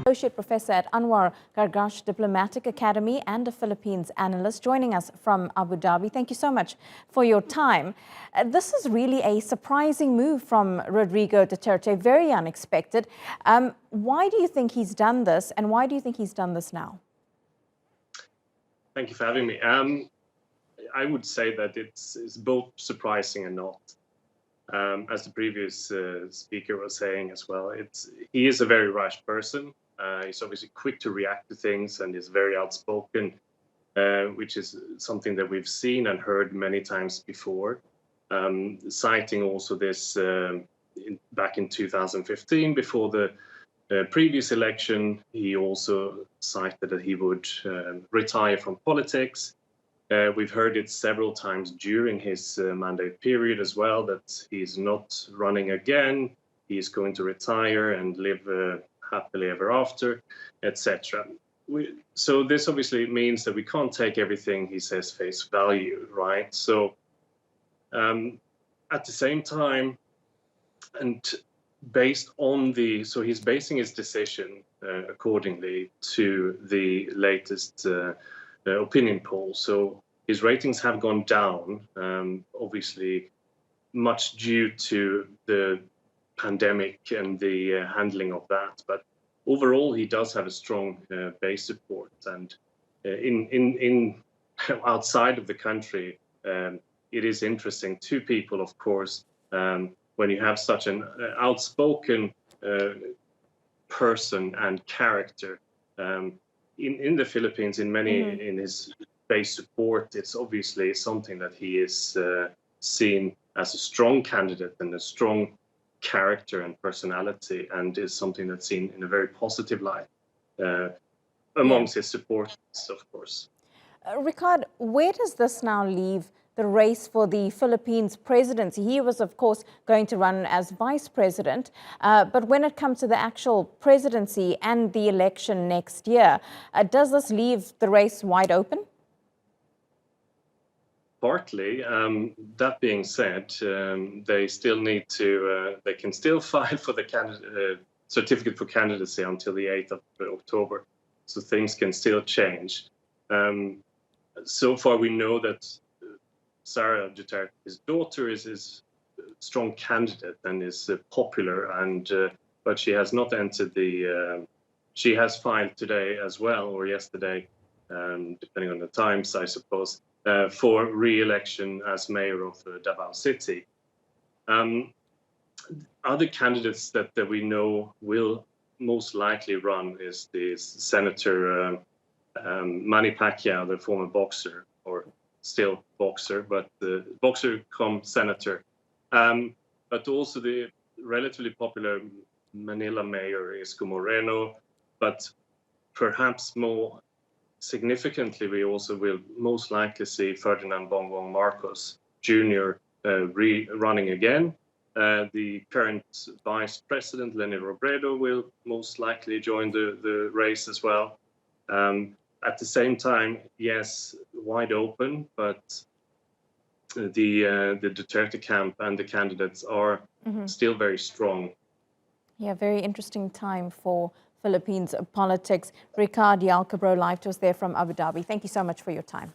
Associate Professor at Anwar Gargash Diplomatic Academy and a Philippines analyst, joining us from Abu Dhabi. Thank you so much for your time. This is really a surprising move from Rodrigo Duterte, very unexpected. Why do you think he's done this, and why do you think he's done this now? Thank you for having me. I would say that it's both surprising and not. As the previous speaker was saying as well, he is a very rash person. He's obviously quick to react to things and is very outspoken, which is something that we've seen and heard many times before. Citing also this back in 2015, before the previous election, he also cited that he would retire from politics. We've heard it several times during his mandate period as well, that he's not running again, he is going to retire and live happily ever after, etc. So this obviously means that we can't take everything he says face value, right? So at the same time, and based on so he's basing his decision accordingly to the latest opinion poll. So his ratings have gone down, obviously much due to the pandemic and the handling of that. But overall, he does have a strong base support. And in outside of the country, it is interesting to people, of course, when you have such an outspoken person and character. In the Philippines, in his base support, it's obviously something that he is seen as a strong candidate and a strong character and personality, and is something that's seen in a very positive light amongst his supporters, of course. Rikard, where does this now leave the race for the Philippines presidency? He was, of course, going to run as vice president, but when it comes to the actual presidency and the election next year, does this leave the race wide open? Partly. That being said, they still need to, they can still file for the certificate for candidacy until the 8th of October, so things can still change. So far, we know that Sara Duterte, his daughter, is a strong candidate and is popular, and but she has not entered the. She has filed today as well, or yesterday, depending on the times, I suppose, for re-election as mayor of Davao City. Other candidates that we know will most likely run is the Senator Manny Pacquiao, the former boxer, or still boxer, but the boxer come senator. But also the relatively popular Manila mayor Isko Moreno, but perhaps more significantly, we also will most likely see Ferdinand Bongbong Marcos Jr. running again. The current vice president, Leni Robredo, will most likely join the race as well. At the same time, yes, wide open, but the Duterte camp and the candidates are still very strong. Yeah, very interesting time for Philippines politics. Rikard Jalkebro, live to us there from Abu Dhabi. Thank you so much for your time.